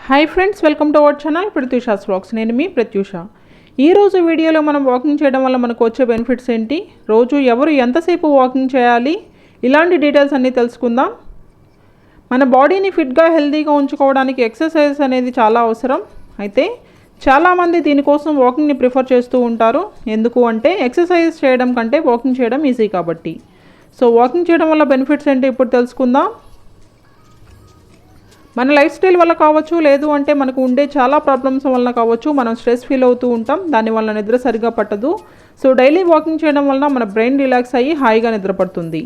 Hi friends, welcome to our channel Pratyusha's vlogs. నేను మీ ప్రత్యూష. ఈరోజు వీడియోలో మనం వాకింగ్ చేయడం వల్ల మనకు వచ్చే బెనిఫిట్స్ ఏంటి, రోజు ఎవరు ఎంతసేపు వాకింగ్ చేయాలి, ఇలాంటి డీటెయిల్స్ అన్నీ తెలుసుకుందాం. మన బాడీని ఫిట్గా హెల్తీగా ఉంచుకోవడానికి ఎక్సర్సైజెస్ అనేది చాలా అవసరం. అయితే చాలామంది దీనికోసం వాకింగ్ని ప్రిఫర్ చేస్తూ ఉంటారు. ఎందుకు అంటే ఎక్సర్సైజ్ చేయడం కంటే వాకింగ్ చేయడం ఈజీ కాబట్టి. సో వాకింగ్ చేయడం వల్ల బెనిఫిట్స్ ఏంటి ఇప్పుడు తెలుసుకుందాం. మన లైఫ్ స్టైల్ వల్ల కావచ్చు, లేదు అంటే మనకు ఉండే చాలా ప్రాబ్లమ్స్ వలన కావచ్చు, మనం స్ట్రెస్ ఫీల్ అవుతూ ఉంటాం. దానివల్ల నిద్ర సరిగా పట్టదు. సో డైలీ వాకింగ్ చేయడం వలన మన బ్రెయిన్ రిలాక్స్ అయ్యి హాయిగా నిద్ర పడుతుంది.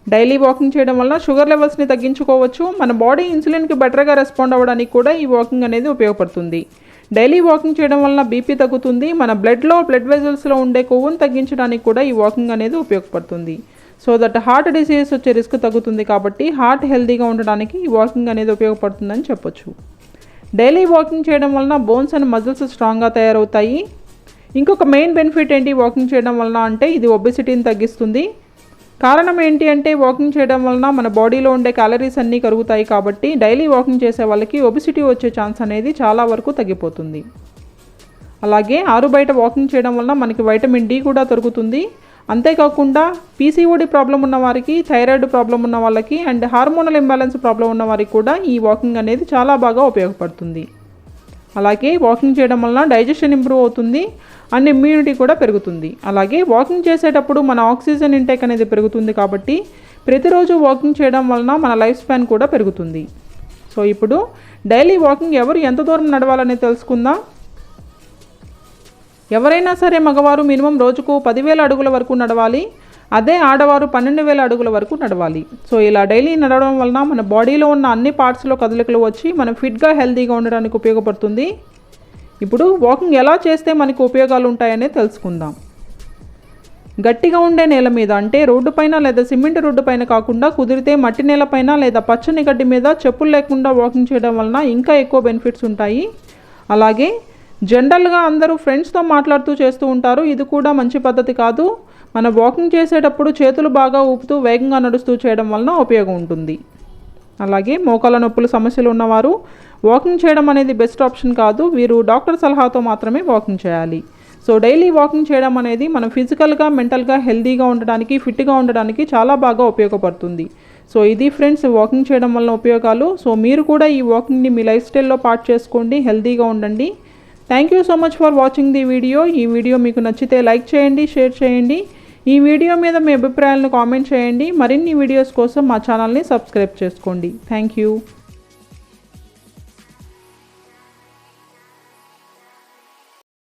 డైలీ వాకింగ్ చేయడం వలన షుగర్ లెవెల్స్ని తగ్గించుకోవచ్చు. మన బాడీ ఇన్సులిన్కి బెటర్గా రెస్పాండ్ అవ్వడానికి కూడా ఈ వాకింగ్ అనేది ఉపయోగపడుతుంది. డైలీ వాకింగ్ చేయడం వలన బీపీ తగ్గుతుంది. మన బ్లడ్ వెజల్స్లో ఉండే కొవ్వును తగ్గించడానికి కూడా ఈ వాకింగ్ అనేది ఉపయోగపడుతుంది. సో దట్ హార్ట్ డిసీజెస్ వచ్చే రిస్క్ తగ్గుతుంది. కాబట్టి హార్ట్ హెల్తీగా ఉండడానికి ఈ వాకింగ్ అనేది ఉపయోగపడుతుందని చెప్పొచ్చు. డైలీ వాకింగ్ చేయడం వలన బోన్స్ అండ్ మజిల్స్ స్ట్రాంగ్గా తయారవుతాయి. ఇంకొక మెయిన్ బెనిఫిట్ ఏంటి వాకింగ్ చేయడం వలన అంటే ఇది ఒబెసిటీని తగ్గిస్తుంది. కారణం ఏంటి అంటే వాకింగ్ చేయడం వలన మన బాడీలో ఉండే క్యాలరీస్ అన్నీ కరుగుతాయి. కాబట్టి డైలీ వాకింగ్ చేసే వాళ్ళకి ఒబెసిటీ వచ్చే ఛాన్స్ అనేది చాలా వరకు తగ్గిపోతుంది. అలాగే ఆరు బయట వాకింగ్ చేయడం వలన మనకి వైటమిన్ డి కూడా దొరుకుతుంది. అంతేకాకుండా పీసీఓడి ప్రాబ్లం ఉన్న వారికి, థైరాయిడ్ ప్రాబ్లం ఉన్న వాళ్ళకి అండ్ హార్మోనల్ ఇంబ్యాలెన్స్ ప్రాబ్లం ఉన్న వారికి కూడా ఈ వాకింగ్ అనేది చాలా బాగా ఉపయోగపడుతుంది. అలాగే వాకింగ్ చేయడం వలన డైజెషన్ ఇంప్రూవ్ అవుతుంది అండ్ ఇమ్యూనిటీ కూడా పెరుగుతుంది. అలాగే వాకింగ్ చేసేటప్పుడు మన ఆక్సిజన్ ఇంటేక్ అనేది పెరుగుతుంది. కాబట్టి ప్రతిరోజు వాకింగ్ చేయడం వలన మన లైఫ్ స్పాన్ కూడా పెరుగుతుంది. సో ఇప్పుడు డైలీ వాకింగ్ ఎవరు ఎంత దూరం నడవాలని తెలుసుకుందాం. ఎవరైనా సరే మగవారు మినిమం రోజుకు 10,000 అడుగుల వరకు నడవాలి. అదే ఆడవారు 12,000 అడుగుల వరకు నడవాలి. సో ఇలా డైలీ నడవడం వలన మన బాడీలో ఉన్న అన్ని పార్ట్స్లో కదలికలు వచ్చి మనం ఫిట్గా హెల్తీగా ఉండడానికి ఉపయోగపడుతుంది. ఇప్పుడు వాకింగ్ ఎలా చేస్తే మనకు ఉపయోగాలు ఉంటాయనే తెలుసుకుందాం. గట్టిగా ఉండే నేల మీద అంటే రోడ్డు పైన లేదా సిమెంట్ రోడ్డు పైన కాకుండా కుదిరితే మట్టి నేల పైన లేదా పచ్చని గడ్డి మీద చెప్పులు లేకుండా వాకింగ్ చేయడం వలన ఇంకా ఎక్కువ బెనిఫిట్స్ ఉంటాయి. అలాగే జనరల్గా అందరూ ఫ్రెండ్స్తో మాట్లాడుతూ చేస్తూ ఉంటారు. ఇది కూడా మంచి పద్ధతి కాదు. మన వాకింగ్ చేసేటప్పుడు చేతులు బాగా ఊపుతూ వేగంగా నడుస్తూ చేయడం వలన ఉపయోగం ఉంటుంది. అలాగే మోకాళ్ళ నొప్పుల సమస్యలు ఉన్నవారు వాకింగ్ చేయడం అనేది బెస్ట్ ఆప్షన్ కాదు. వీరు డాక్టర్ సలహాతో మాత్రమే వాకింగ్ చేయాలి. సో డైలీ వాకింగ్ చేయడం అనేది మనం ఫిజికల్గా, మెంటల్గా హెల్తీగా ఉండడానికి, ఫిట్గా ఉండడానికి చాలా బాగా ఉపయోగపడుతుంది. సో ఇది ఫ్రెండ్స్ వాకింగ్ చేయడం వలన ఉపయోగాలు. సో మీరు కూడా ఈ వాకింగ్ని మీ లైఫ్ స్టైల్లో పార్ట్ చేసుకోండి, హెల్తీగా ఉండండి. Thank you so much for watching the video. ఈ వీడియో మీకు నచ్చితే లైక్ చేయండి, షేర్ చేయండి. ఈ వీడియో మీద మీ అభిప్రాయాలను కామెంట్ చేయండి. మరిన్ని వీడియోస్ కోసం మా ఛానల్ని సబ్స్క్రైబ్ చేసుకోండి. Thank you.